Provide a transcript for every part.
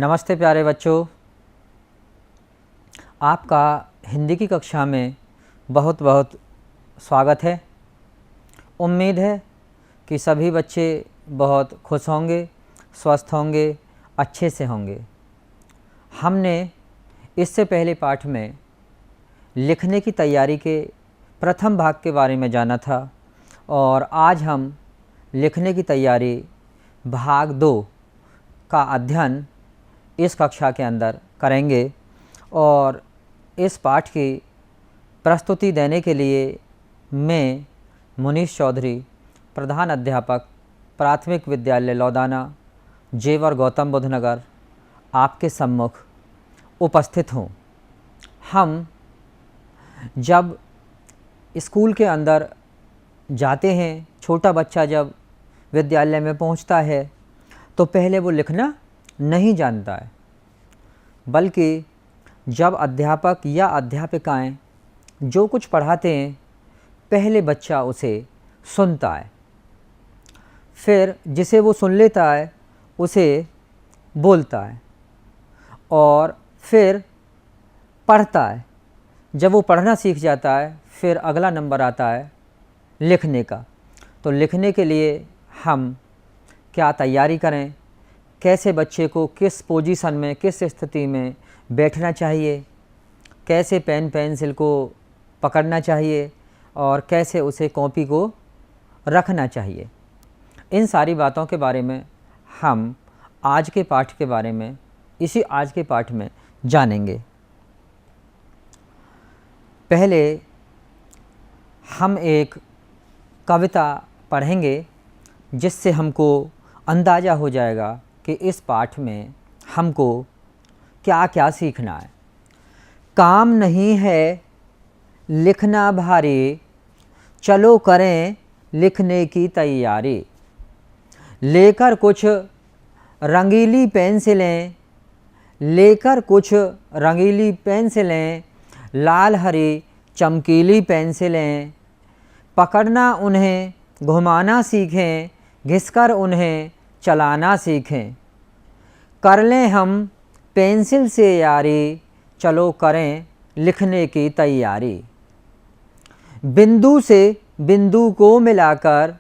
नमस्ते प्यारे बच्चों, आपका हिंदी की कक्षा में बहुत बहुत स्वागत है। उम्मीद है कि सभी बच्चे बहुत खुश होंगे, स्वस्थ होंगे, अच्छे से होंगे। हमने इससे पहले पाठ में लिखने की तैयारी के प्रथम भाग के बारे में जाना था और आज हम लिखने की तैयारी भाग 2 का अध्ययन इस कक्षा के अंदर करेंगे। और इस पाठ की प्रस्तुति देने के लिए मैं मुनीश चौधरी, प्रधान अध्यापक, प्राथमिक विद्यालय लौदाना, जेवर, गौतम बुद्ध नगर, आपके सम्मुख उपस्थित हूँ। हम जब स्कूल के अंदर जाते हैं, छोटा बच्चा जब विद्यालय में पहुँचता है तो पहले वो लिखना नहीं जानता है, बल्कि जब अध्यापक या अध्यापिकाएं जो कुछ पढ़ाते हैं पहले बच्चा उसे सुनता है, फिर जिसे वो सुन लेता है उसे बोलता है और फिर पढ़ता है। जब वो पढ़ना सीख जाता है फिर अगला नंबर आता है लिखने का। तो लिखने के लिए हम क्या तैयारी करें, कैसे बच्चे को किस पोजीशन में, किस स्थिति में बैठना चाहिए, कैसे पेन पेंसिल को पकड़ना चाहिए और कैसे उसे कॉपी को रखना चाहिए, इन सारी बातों के बारे में हम आज के पाठ के बारे में आज के पाठ में जानेंगे। पहले हम एक कविता पढ़ेंगे जिससे हमको अंदाज़ा हो जाएगा कि इस पाठ में हमको क्या क्या सीखना है। काम नहीं है लिखना भारी, चलो करें लिखने की तैयारी। लेकर कुछ रंगीली पेंसिलें, लेकर कुछ रंगीली पेंसिलें, लाल हरी चमकीली पेंसिलें, पकड़ना उन्हें घुमाना सीखें, घिसकर उन्हें चलाना सीखें। कर लें हम पेंसिल से यारी, चलो करें लिखने की तैयारी। बिंदु से बिंदु को मिलाकर,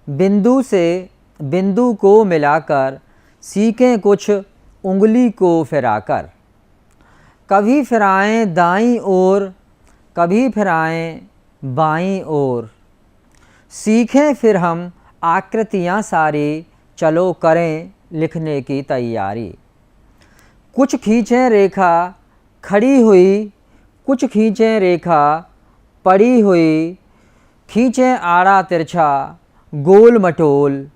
बिंदु से बिंदु को मिलाकर, सीखें कुछ उंगली को फिराकर। कभी फिराएं दाईं ओर, कभी फिराएं बाईं ओर, सीखें फिर हम आकृतियाँ सारी, चलो करें लिखने की तैयारी। कुछ खींचें रेखा खड़ी हुई, कुछ खींचें रेखा पड़ी हुई, खींचें आड़ा तिरछा गोल मटोल,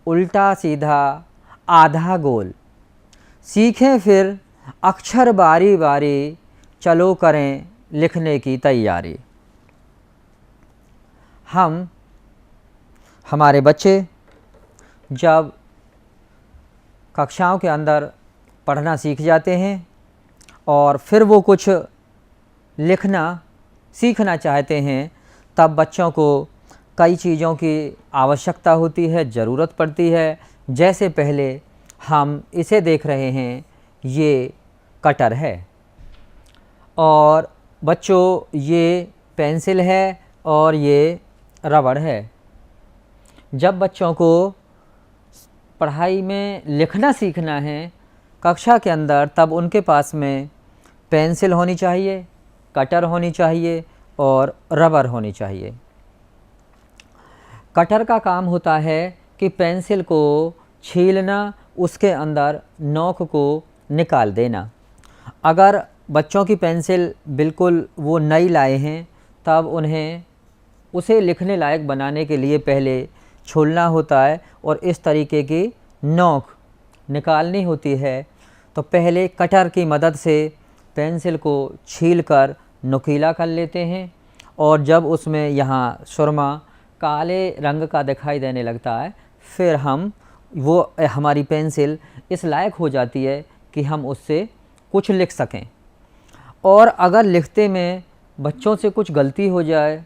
उल्टा सीधा आधा गोल। सीखें फिर अक्षर बारी बारी, चलो करें लिखने की तैयारी। हमारे बच्चे जब कक्षाओं के अंदर पढ़ना सीख जाते हैं और फिर वो कुछ लिखना सीखना चाहते हैं, तब बच्चों को कई चीज़ों की आवश्यकता होती है, ज़रूरत पड़ती है। जैसे पहले हम इसे देख रहे हैं, ये कटर है और बच्चों ये पेंसिल है और ये रबड़ है। जब बच्चों को पढ़ाई में लिखना सीखना है कक्षा के अंदर, तब उनके पास में पेंसिल होनी चाहिए, कटर होनी चाहिए और रबर होनी चाहिए। कटर का काम होता है कि पेंसिल को छीलना, उसके अंदर नोक को निकाल देना। अगर बच्चों की पेंसिल बिल्कुल वो नई लाए हैं, तब उन्हें उसे लिखने लायक बनाने के लिए पहले छूलना होता है और इस तरीके की नोक निकालनी होती है। तो पहले कटर की मदद से पेंसिल को छीलकर नुकीला कर लेते हैं और जब उसमें यहाँ सुरमा काले रंग का दिखाई देने लगता है, फिर हमारी पेंसिल इस लायक हो जाती है कि हम उससे कुछ लिख सकें। और अगर लिखते में बच्चों से कुछ गलती हो जाए,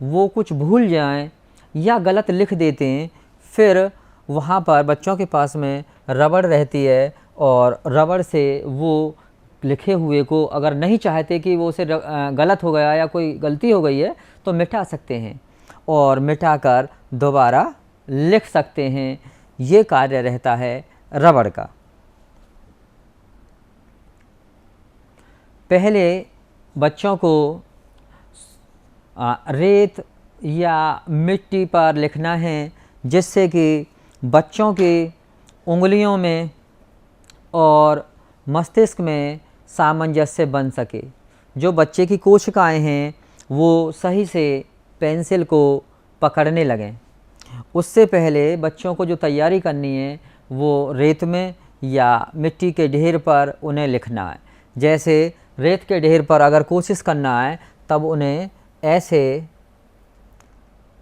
वो कुछ भूल जाएं या गलत लिख देते हैं, फिर वहाँ पर बच्चों के पास में रबड़ रहती है और रबड़ से वो लिखे हुए को अगर नहीं चाहते कि वो उसे गलत हो गया या कोई गलती हो गई है तो मिटा सकते हैं और मिटाकर दोबारा लिख सकते हैं। ये कार्य रहता है रबड़ का। पहले बच्चों को रेत या मिट्टी पर लिखना है जिससे कि बच्चों की उंगलियों में और मस्तिष्क में सामंजस्य बन सके। जो बच्चे की कोशिकाएं हैं वो सही से पेंसिल को पकड़ने लगें। उससे पहले बच्चों को जो तैयारी करनी है वो रेत में या मिट्टी के ढेर पर उन्हें लिखना है। जैसे रेत के ढेर पर अगर कोशिश करना है तब उन्हें ऐसे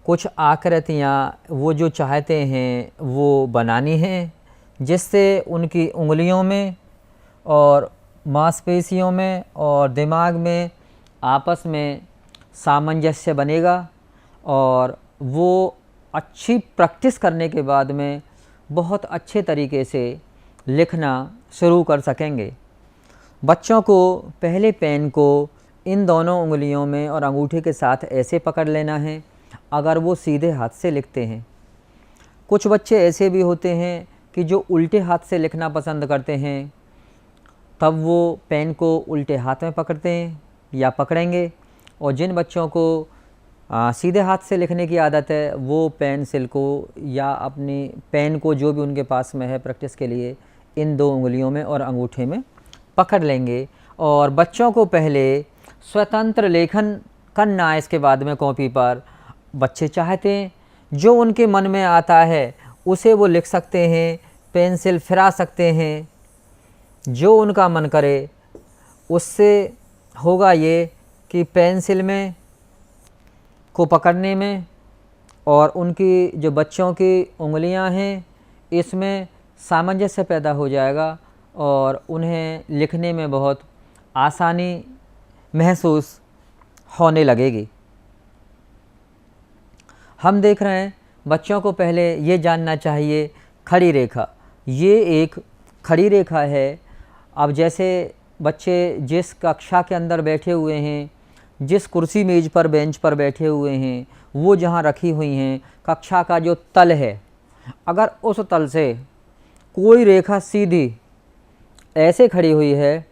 कुछ आकृतियाँ वो जो चाहते हैं वो बनानी हैं जिससे उनकी उंगलियों में और मांसपेशियों में और दिमाग में आपस में सामंजस्य बनेगा और वो अच्छी प्रैक्टिस करने के बाद में बहुत अच्छे तरीके से लिखना शुरू कर सकेंगे। बच्चों को पहले पेन को इन दोनों उंगलियों में और अंगूठे के साथ ऐसे पकड़ लेना है अगर वो सीधे हाथ से लिखते हैं। कुछ बच्चे ऐसे भी होते हैं कि जो उल्टे हाथ से लिखना पसंद करते हैं, तब वो पेन को उल्टे हाथ में पकड़ते हैं या पकड़ेंगे। और जिन बच्चों को सीधे हाथ से लिखने की आदत है वो पेंसिल को या अपनी पेन को जो भी उनके पास में है प्रैक्टिस के लिए इन दो उंगलियों में और अंगूठे में पकड़ लेंगे। और बच्चों को पहले स्वतंत्र लेखन करना है। इसके बाद में कॉपी पर बच्चे चाहते हैं जो उनके मन में आता है उसे वो लिख सकते हैं, पेंसिल फिरा सकते हैं, जो उनका मन करे। उससे होगा ये कि पेंसिल में को पकड़ने में और उनकी जो बच्चों की उंगलियां हैं इसमें सामंजस्य पैदा हो जाएगा और उन्हें लिखने में बहुत आसानी महसूस होने लगेगी। हम देख रहे हैं बच्चों को पहले ये जानना चाहिए खड़ी रेखा। ये एक खड़ी रेखा है। अब जैसे बच्चे जिस कक्षा के अंदर बैठे हुए हैं, जिस कुर्सी मेज पर बेंच पर बैठे हुए हैं, वो जहाँ रखी हुई हैं, कक्षा का जो तल है, अगर उस तल से कोई रेखा सीधी ऐसे खड़ी हुई है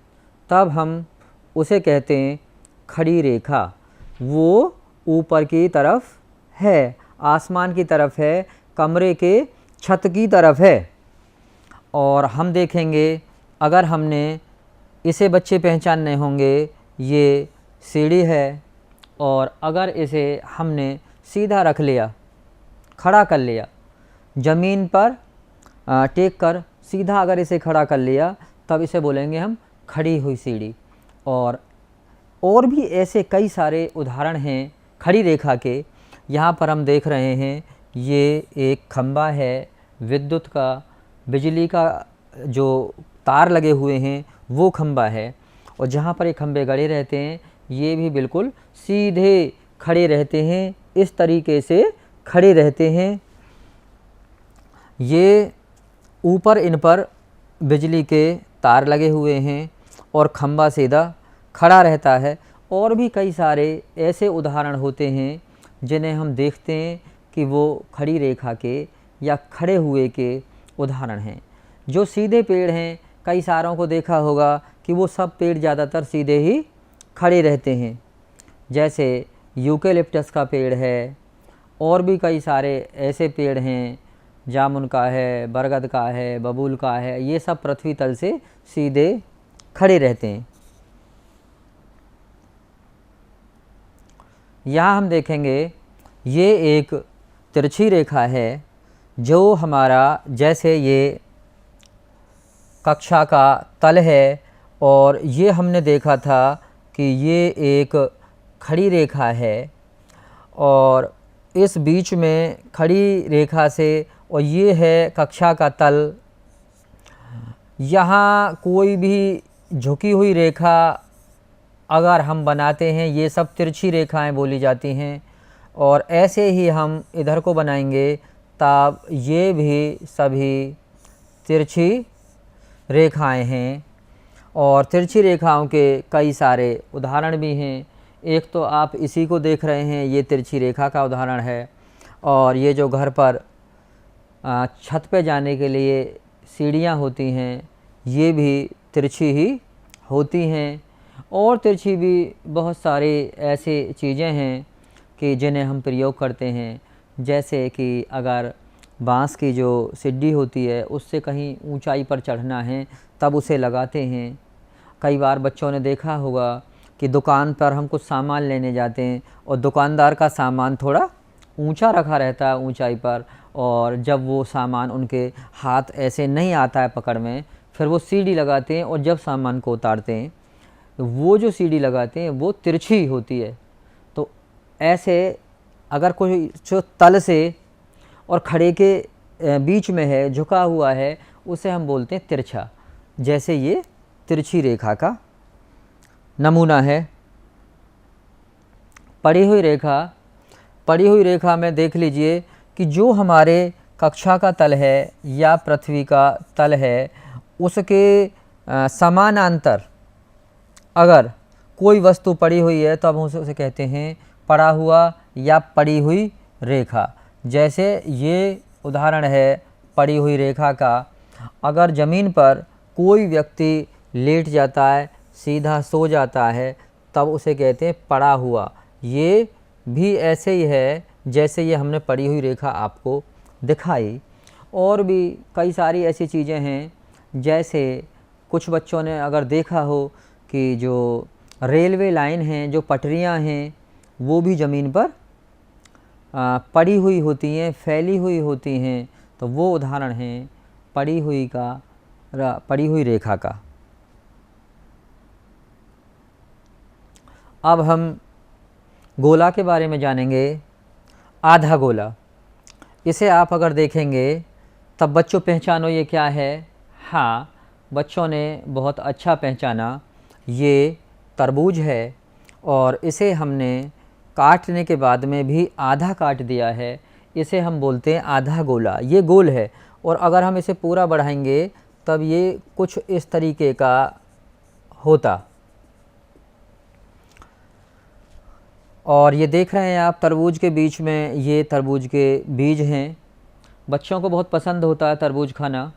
तब हम उसे कहते हैं खड़ी रेखा। वो ऊपर की तरफ है, आसमान की तरफ है, कमरे के छत की तरफ है। और हम देखेंगे अगर हमने इसे बच्चे पहचानने होंगे ये सीढ़ी है और अगर इसे हमने सीधा रख लिया, खड़ा कर लिया, ज़मीन पर टेक कर सीधा अगर इसे खड़ा कर लिया तब इसे बोलेंगे हम खड़ी हुई सीढ़ी। और भी ऐसे कई सारे उदाहरण हैं खड़ी रेखा के। यहाँ पर हम देख रहे हैं ये एक खंबा है विद्युत का, बिजली का जो तार लगे हुए हैं वो खंबा है। और जहाँ पर ये खंबे गड़े रहते हैं ये भी बिल्कुल सीधे खड़े रहते हैं, इस तरीके से खड़े रहते हैं। ये ऊपर इन पर बिजली के तार लगे हुए हैं और खंबा सीधा खड़ा रहता है। और भी कई सारे ऐसे उदाहरण होते हैं जिन्हें हम देखते हैं कि वो खड़ी रेखा के या खड़े हुए के उदाहरण हैं। जो सीधे पेड़ हैं, कई सारों को देखा होगा कि वो सब पेड़ ज़्यादातर सीधे ही खड़े रहते हैं। जैसे यूकेलिप्टस का पेड़ है, और भी कई सारे ऐसे पेड़ हैं, जामुन का है, बरगद का है, बबूल का है, ये सब पृथ्वी तल से सीधे खड़े रहते हैं। यहाँ हम देखेंगे ये एक तिरछी रेखा है जो हमारा, जैसे ये कक्षा का तल है और ये हमने देखा था कि ये एक खड़ी रेखा है और इस बीच में खड़ी रेखा से, और ये है कक्षा का तल। यहाँ कोई भी झुकी हुई रेखा अगर हम बनाते हैं ये सब तिरछी रेखाएं बोली जाती हैं। और ऐसे ही हम इधर को बनाएंगे तब ये भी सभी तिरछी रेखाएं हैं और तिरछी रेखाओं के कई सारे उदाहरण भी हैं। एक तो आप इसी को देख रहे हैं, ये तिरछी रेखा का उदाहरण है। और ये जो घर पर छत पे जाने के लिए सीढ़ियाँ होती हैं, ये भी तिरछी ही होती हैं। और तिरछी भी बहुत सारी ऐसी चीज़ें हैं कि जिन्हें हम प्रयोग करते हैं, जैसे कि अगर बांस की जो सीढ़ी होती है उससे कहीं ऊंचाई पर चढ़ना है तब उसे लगाते हैं। कई बार बच्चों ने देखा होगा कि दुकान पर हम कुछ सामान लेने जाते हैं और दुकानदार का सामान थोड़ा ऊंचा रखा रहता है ऊंचाई पर, और जब वो सामान उनके हाथ ऐसे नहीं आता है पकड़ में, फिर वो सीढ़ी लगाते हैं और जब सामान को उतारते हैं तो वो जो सीढ़ी लगाते हैं वो तिरछी होती है। तो ऐसे अगर कोई जो तल से और खड़े के बीच में है, झुका हुआ है, उसे हम बोलते हैं तिरछा। जैसे ये तिरछी रेखा का नमूना है। पड़ी हुई रेखा में देख लीजिए कि जो हमारे कक्षा का तल है या पृथ्वी का तल है, उसके समानांतर अगर कोई वस्तु पड़ी हुई है तो हम उसे कहते हैं पड़ा हुआ या पड़ी हुई रेखा। जैसे ये उदाहरण है पड़ी हुई रेखा का। अगर ज़मीन पर कोई व्यक्ति लेट जाता है, सीधा सो जाता है, तब उसे कहते हैं पड़ा हुआ। ये भी ऐसे ही है जैसे ये हमने पड़ी हुई रेखा आपको दिखाई। और भी कई सारी ऐसी चीज़ें हैं, जैसे कुछ बच्चों ने अगर देखा हो कि जो रेलवे लाइन हैं, जो पटरियां हैं, वो भी ज़मीन पर पड़ी हुई होती हैं, फैली हुई होती हैं। तो वो उदाहरण हैं पड़ी हुई रेखा का। अब हम गोला के बारे में जानेंगे। आधा गोला, इसे आप अगर देखेंगे तब बच्चों पहचानो ये क्या है। हाँ, बच्चों ने बहुत अच्छा पहचाना, ये तरबूज है और इसे हमने काटने के बाद में भी आधा काट दिया है। इसे हम बोलते हैं आधा गोला। ये गोल है और अगर हम इसे पूरा बढ़ाएंगे तब ये कुछ इस तरीके का होता। और ये देख रहे हैं आप तरबूज के बीच में, ये तरबूज के बीज हैं। बच्चों को बहुत पसंद होता है तरबूज खाना,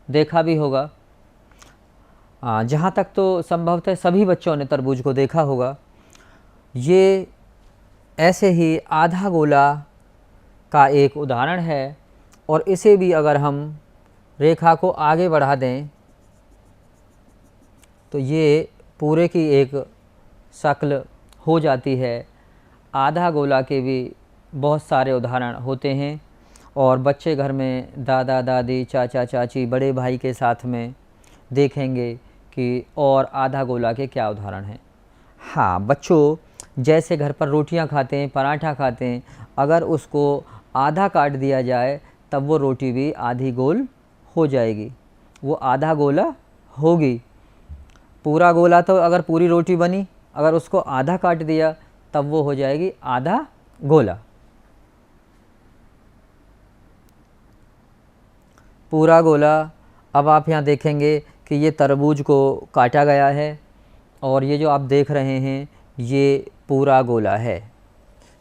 देखा भी होगा। जहाँ तक तो संभवतः सभी बच्चों ने तरबूज को देखा होगा। ये ऐसे ही आधा गोला का एक उदाहरण है और इसे भी अगर हम रेखा को आगे बढ़ा दें तो ये पूरे की एक शक्ल हो जाती है। आधा गोला के भी बहुत सारे उदाहरण होते हैं और बच्चे घर में दादा दादी, चाचा चाची, बड़े भाई के साथ में देखेंगे कि और आधा गोला के क्या उदाहरण हैं। हाँ बच्चों, जैसे घर पर रोटियां खाते हैं, पराठा खाते हैं, अगर उसको आधा काट दिया जाए तब वो रोटी भी आधी गोल हो जाएगी, वो आधा गोला होगी। पूरा गोला तो अगर पूरी रोटी बनी, अगर उसको आधा काट दिया तब वो हो जाएगी आधा गोला। पूरा गोला, अब आप यहाँ देखेंगे कि ये तरबूज को काटा गया है और ये जो आप देख रहे हैं ये पूरा गोला है।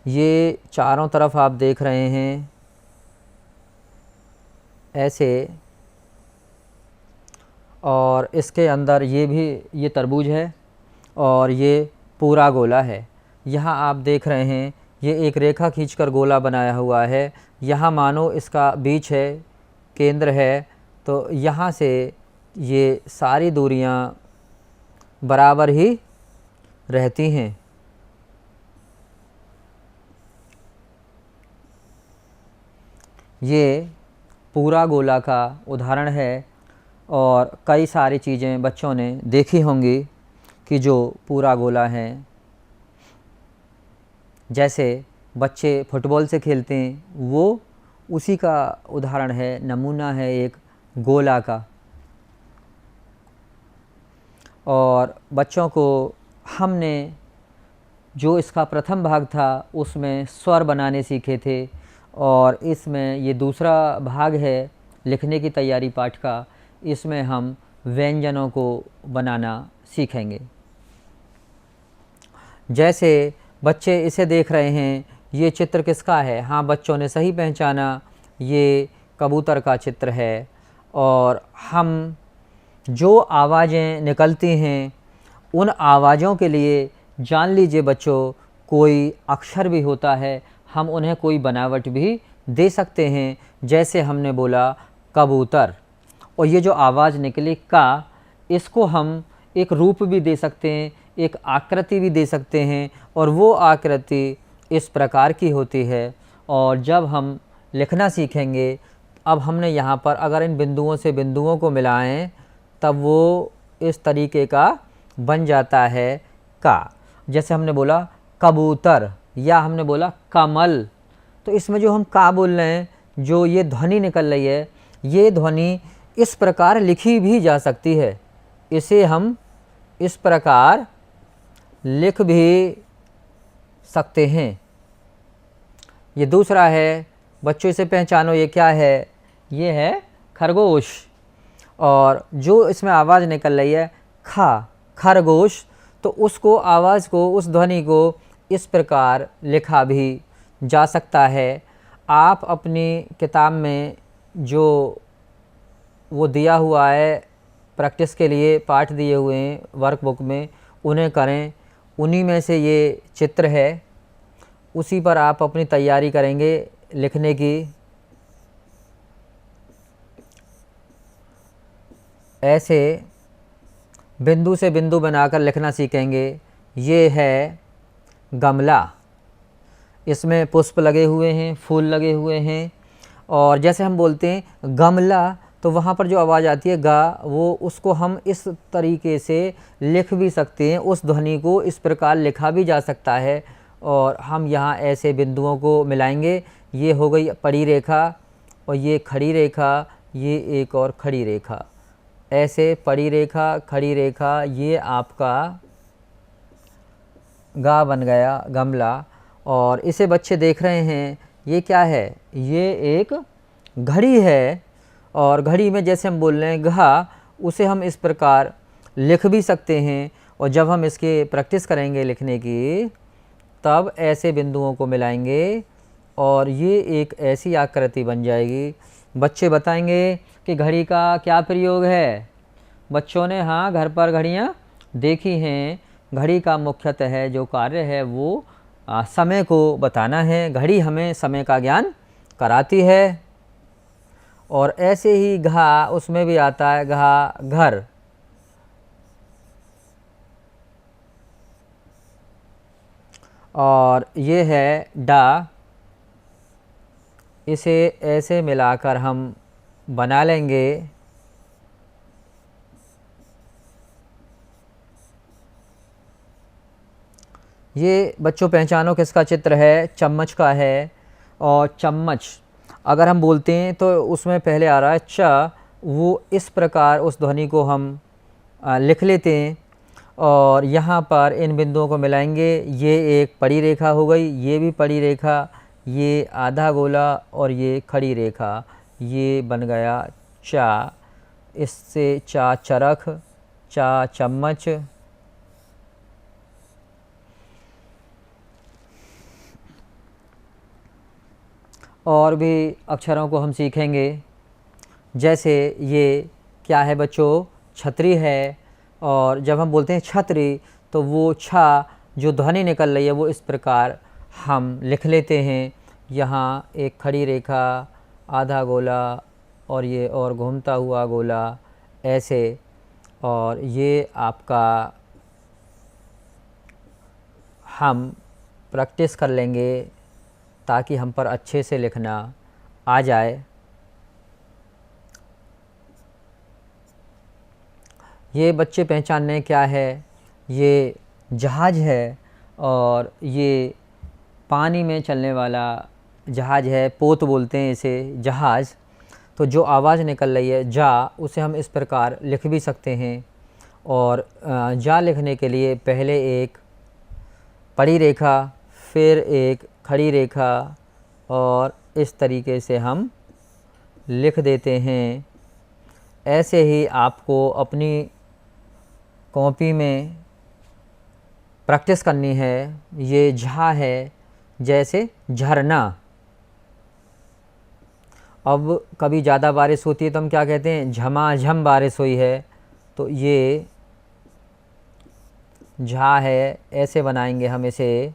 ये चारों तरफ आप देख रहे हैं ऐसे, और इसके अंदर ये तरबूज है और ये पूरा गोला है। यहाँ आप देख रहे हैं ये एक रेखा खींचकर गोला बनाया हुआ है। यहाँ मानो इसका बीच है, केंद्र है, तो यहाँ से ये सारी दूरियाँ बराबर ही रहती हैं। ये पूरा गोला का उदाहरण है और कई सारी चीज़ें बच्चों ने देखी होंगी कि जो पूरा गोला है। जैसे बच्चे फुटबॉल से खेलते हैं, वो उसी का उदाहरण है, नमूना है एक गोला का। और बच्चों को हमने जो इसका प्रथम भाग था उसमें स्वर बनाने सीखे थे और इसमें ये दूसरा भाग है लिखने की तैयारी पाठ का, इसमें हम व्यंजनों को बनाना सीखेंगे। जैसे बच्चे इसे देख रहे हैं, ये चित्र किसका है? हाँ, बच्चों ने सही पहचाना, ये कबूतर का चित्र है। और हम जो आवाज़ें निकलती हैं उन आवाज़ों के लिए जान लीजिए बच्चों, कोई अक्षर भी होता है, हम उन्हें कोई बनावट भी दे सकते हैं। जैसे हमने बोला कबूतर, और ये जो आवाज़ निकली का, इसको हम एक रूप भी दे सकते हैं, एक आकृति भी दे सकते हैं, और वो आकृति इस प्रकार की होती है। और जब हम लिखना सीखेंगे, अब हमने यहाँ पर अगर इन बिंदुओं से बिंदुओं को मिलाएं, तब वो इस तरीके का बन जाता है का। जैसे हमने बोला कबूतर, या हमने बोला कमल, तो इसमें जो हम का बोल रहे हैं, जो ये ध्वनि निकल रही है, ये ध्वनि इस प्रकार लिखी भी जा सकती है। इसे हम इस प्रकार लिख भी सकते हैं। ये दूसरा है, बच्चों इसे पहचानो, ये क्या है? ये है खरगोश। और जो इसमें आवाज़ निकल रही है खा, खरगोश, तो उसको आवाज़ को, उस ध्वनि को इस प्रकार लिखा भी जा सकता है। आप अपनी किताब में जो वो दिया हुआ है प्रैक्टिस के लिए, पाठ दिए हुए हैं वर्कबुक में, उन्हें करें। उन्हीं में से ये चित्र है, उसी पर आप अपनी तैयारी करेंगे लिखने की। ऐसे बिंदु से बिंदु बनाकर लिखना सीखेंगे। ये है गमला, इसमें पुष्प लगे हुए हैं, फूल लगे हुए हैं। और जैसे हम बोलते हैं गमला, तो वहाँ पर जो आवाज़ आती है गा, वो उसको हम इस तरीके से लिख भी सकते हैं, उस ध्वनि को इस प्रकार लिखा भी जा सकता है। और हम यहाँ ऐसे बिंदुओं को मिलाएंगे। ये हो गई पड़ी रेखा, और ये खड़ी रेखा, ये एक और खड़ी रेखा। ऐसे पड़ी रेखा, खड़ी रेखा, ये आपका गा बन गया गमला। और इसे बच्चे देख रहे हैं, ये क्या है? ये एक घड़ी है। और घड़ी में जैसे हम बोल रहे हैं घा, उसे हम इस प्रकार लिख भी सकते हैं। और जब हम इसकी प्रैक्टिस करेंगे लिखने की, तब ऐसे बिंदुओं को मिलाएंगे और ये एक ऐसी आकृति बन जाएगी। बच्चे बताएंगे कि घड़ी का क्या प्रयोग है? बच्चों ने हाँ घर पर घड़ियाँ देखी हैं। घड़ी का मुख्यतः जो कार्य है वो समय को बताना है। घड़ी हमें समय का ज्ञान कराती है। और ऐसे ही घा, उसमें भी आता है घा, घर। और ये है डा, इसे ऐसे मिलाकर हम बना लेंगे। ये बच्चों पहचानो किसका चित्र है? चम्मच का है। और चम्मच अगर हम बोलते हैं तो उसमें पहले आ रहा है च, वो इस प्रकार उस ध्वनि को हम लिख लेते हैं। और यहाँ पर इन बिंदुओं को मिलाएंगे। ये एक पड़ी रेखा हो गई, ये भी पड़ी रेखा, ये आधा गोला और ये खड़ी रेखा, ये बन गया चा। इससे चा चरख, चा चम्मच। और भी अक्षरों को हम सीखेंगे। जैसे ये क्या है बच्चों? छतरी है। और जब हम बोलते हैं छतरी, तो वो छा जो ध्वनि निकल रही है वो इस प्रकार हम लिख लेते हैं। यहाँ एक खड़ी रेखा, आधा गोला और ये और घूमता हुआ गोला, ऐसे। और ये आपका हम प्रैक्टिस कर लेंगे ताकि हम पर अच्छे से लिखना आ जाए। ये बच्चे पहचानने क्या है? ये जहाज़ है। और ये पानी में चलने वाला जहाज़ है, पोत बोलते हैं इसे, जहाज़। तो जो आवाज़ निकल रही है जा, उसे हम इस प्रकार लिख भी सकते हैं। और जा लिखने के लिए पहले एक पड़ी रेखा, फिर एक खड़ी रेखा, और इस तरीके से हम लिख देते हैं। ऐसे ही आपको अपनी कॉपी में प्रैक्टिस करनी है। ये झा है जैसे झरना। अब कभी ज़्यादा बारिश होती है तो हम क्या कहते हैं, झमाझम बारिश हुई है। तो ये झा है, ऐसे बनाएंगे हम इसे।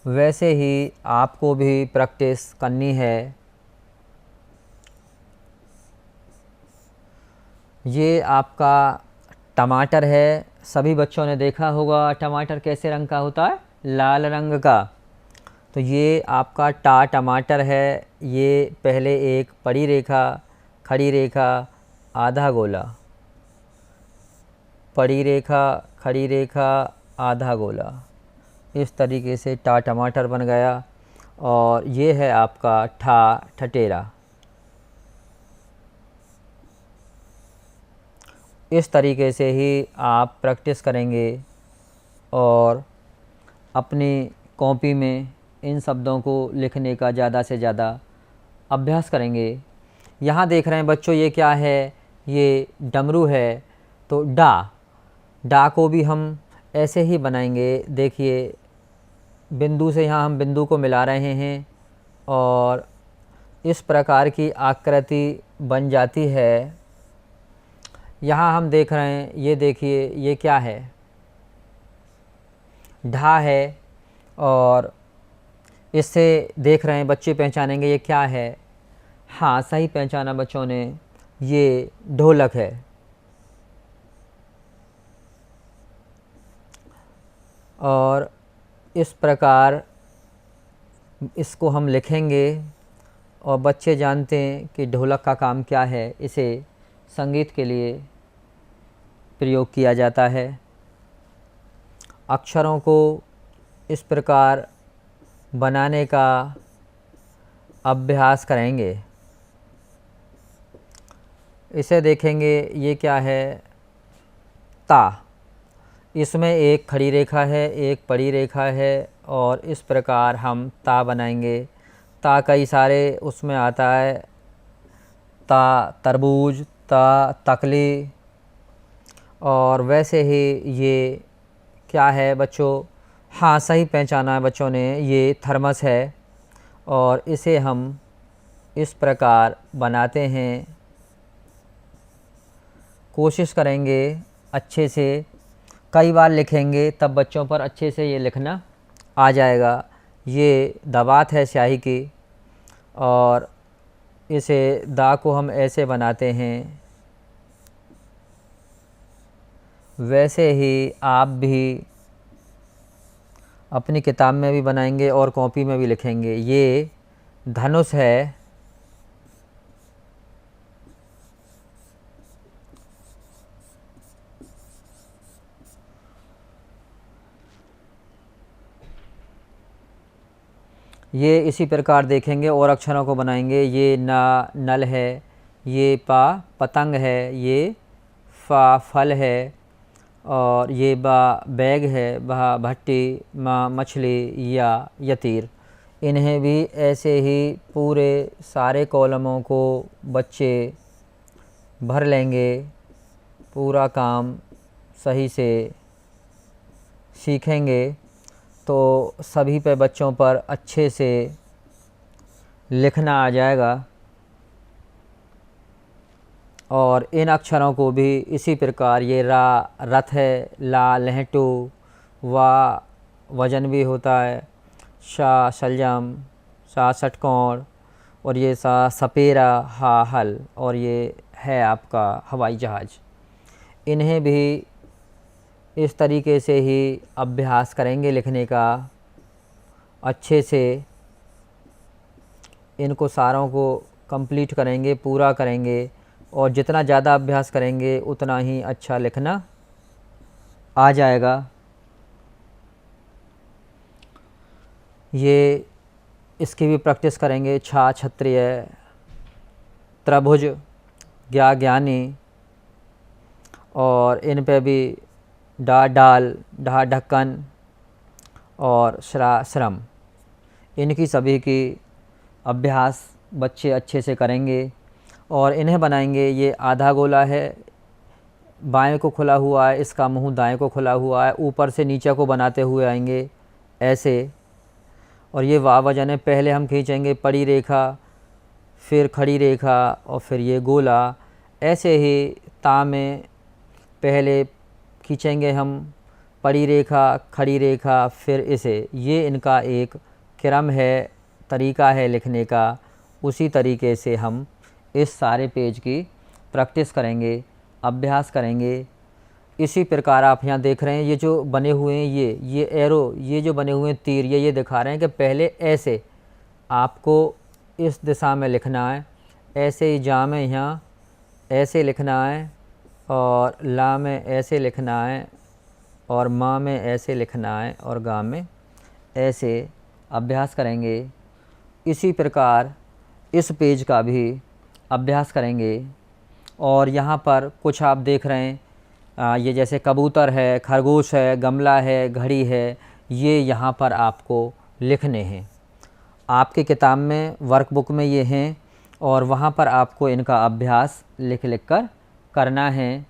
वैसे ही आपको भी प्रैक्टिस करनी है। ये आपका टमाटर है। सभी बच्चों ने देखा होगा टमाटर कैसे रंग का होता है, लाल रंग का। तो ये आपका टमाटर है। ये पहले एक पड़ी रेखा, खड़ी रेखा, आधा गोला, पड़ी रेखा, खड़ी रेखा, आधा गोला, इस तरीके से टमाटर बन गया। और ये है आपका ठठेरा। इस तरीके से ही आप प्रैक्टिस करेंगे और अपनी कॉपी में इन शब्दों को लिखने का ज़्यादा से ज़्यादा अभ्यास करेंगे। यहाँ देख रहे हैं बच्चों, ये क्या है, ये डमरू है। तो डा को भी हम ऐसे ही बनाएंगे। देखिए, बिंदु से यहाँ हम बिंदु को मिला रहे हैं और इस प्रकार की आकृति बन जाती है। यहाँ हम देख रहे हैं, ये देखिए, ये क्या है, ढा है। और इससे देख रहे हैं बच्चे पहचानेंगे ये क्या है। हाँ, सही पहचाना बच्चों ने, ये ढोलक है। और इस प्रकार इसको हम लिखेंगे और बच्चे जानते हैं कि ढोलक का काम क्या है। इसे संगीत के लिए प्रयोग किया जाता है। अक्षरों को इस प्रकार बनाने का अभ्यास करेंगे। इसे देखेंगे, ये क्या है, ता। इसमें एक खड़ी रेखा है, एक पड़ी रेखा है और इस प्रकार हम ता बनाएंगे। ता कई सारे उसमें आता है, ता तरबूज, ता तकली। और वैसे ही ये क्या है बच्चों, हाँ सही पहचाना है बच्चों ने, ये थर्मस है। और इसे हम इस प्रकार बनाते हैं। कोशिश करेंगे अच्छे से, कई बार लिखेंगे तब बच्चों पर अच्छे से ये लिखना आ जाएगा। ये दबात है स्याही की और इसे दा को हम ऐसे बनाते हैं। वैसे ही आप भी अपनी किताब में भी बनाएंगे और कॉपी में भी लिखेंगे। ये धनुष है। ये इसी प्रकार देखेंगे और अक्षरों को बनाएंगे। ये ना नल है, ये पा पतंग है, ये फा फल है और ये बा बैग है, बा भट्टी, माँ मछली या यतीर। इन्हें भी ऐसे ही पूरे सारे कॉलमों को बच्चे भर लेंगे। पूरा काम सही से सीखेंगे तो सभी पे बच्चों पर अच्छे से लिखना आ जाएगा। और इन अक्षरों को भी इसी प्रकार, ये रा रथ है, ला लहटू, वा वजन भी होता है, शा शलजम, सा षटकोण और ये सा सपेरा, हा हल और ये है आपका हवाई जहाज़। इन्हें भी इस तरीके से ही अभ्यास करेंगे लिखने का अच्छे से। इनको सारों को कंप्लीट करेंगे, पूरा करेंगे और जितना ज़्यादा अभ्यास करेंगे उतना ही अच्छा लिखना आ जाएगा। ये इसकी भी प्रैक्टिस करेंगे। छा क्षत्रिय, त्रिभुज ज्ञानी और इन पे भी डा डाल, ढा ढक्कन और श्रा श्रम। इनकी सभी की अभ्यास बच्चे अच्छे से करेंगे और इन्हें बनाएंगे। ये आधा गोला है, बाएं को खुला हुआ है, इसका मुंह दाएं को खुला हुआ है, ऊपर से नीचे को बनाते हुए आएंगे ऐसे। और ये वाव वजन है, पहले हम खींचेंगे पड़ी रेखा, फिर खड़ी रेखा और फिर ये गोला। ऐसे ही ता में पहले खींचेंगे हम पड़ी रेखा, खड़ी रेखा, फिर इसे। ये इनका एक क्रम है, तरीका है लिखने का। उसी तरीके से हम इस सारे पेज की प्रैक्टिस करेंगे, अभ्यास करेंगे। इसी प्रकार आप यहाँ देख रहे हैं ये जो बने हुए हैं, ये एरो, ये जो बने हुए हैं तीर, ये दिखा रहे हैं कि पहले ऐसे आपको इस दिशा में लिखना है, ऐसे ही जा में यहाँ ऐसे लिखना है, और ला में ऐसे लिखना है, और माँ में ऐसे लिखना है, और गा में ऐसे अभ्यास करेंगे। इसी प्रकार इस पेज का भी अभ्यास करेंगे। और यहाँ पर कुछ आप देख रहे हैं, ये जैसे कबूतर है, खरगोश है, गमला है, घड़ी है, ये यहाँ पर आपको लिखने हैं। आपकी किताब में, वर्कबुक में ये हैं, और वहाँ पर आपको इनका अभ्यास लिख लिख कर करना है।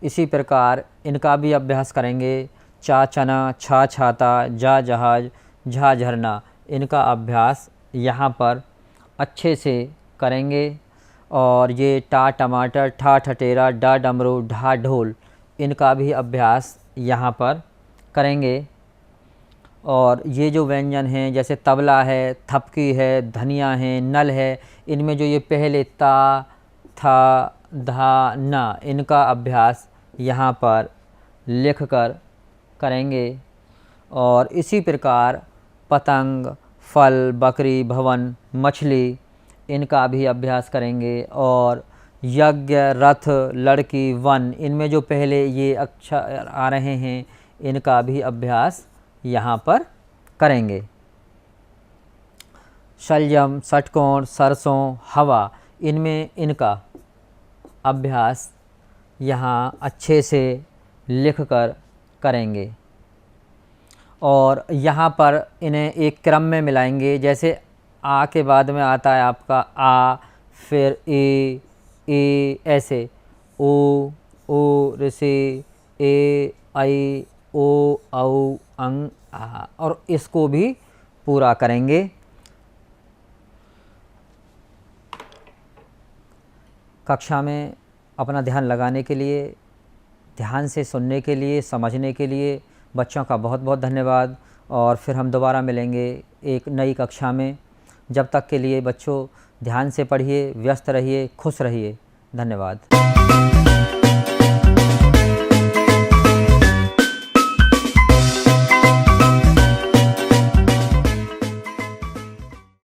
इसी प्रकार इनका भी अभ्यास करेंगे। चा चना, छा छाता, जा जहाज, झा झरना, इनका अभ्यास यहाँ पर अच्छे से करेंगे। और ये टा टमाटर, ठा ठटेरा, डा डमरू, ढा ढोल, इनका भी अभ्यास यहाँ पर करेंगे। और ये जो व्यंजन हैं जैसे तबला है, थपकी है, धनिया है, नल है, इनमें जो ये पहले ता, था, धा, ना, इनका अभ्यास यहाँ पर लिख कर करेंगे। और इसी प्रकार पतंग, फल, बकरी, भवन, मछली, इनका भी अभ्यास करेंगे। और यज्ञ, रथ, लड़की, वन, इनमें जो पहले ये अक्षर आ रहे हैं, इनका भी अभ्यास यहाँ पर करेंगे। शलजम, षटकोण, सरसों, हवा, इनमें इनका अभ्यास यहाँ अच्छे से लिख कर करेंगे। और यहाँ पर इन्हें एक क्रम में मिलाएंगे। जैसे आ के बाद में आता है आपका आ, फिर ए, ऐसे ओ, ऋषि, ए, आई, ओ, औ, अंग, आ, और इसको भी पूरा करेंगे। कक्षा में अपना ध्यान लगाने के लिए, ध्यान से सुनने के लिए, समझने के लिए बच्चों का बहुत बहुत धन्यवाद। और फिर हम दोबारा मिलेंगे एक नई कक्षा में। जब तक के लिए बच्चों ध्यान से पढ़िए, व्यस्त रहिए, खुश रहिए। धन्यवाद।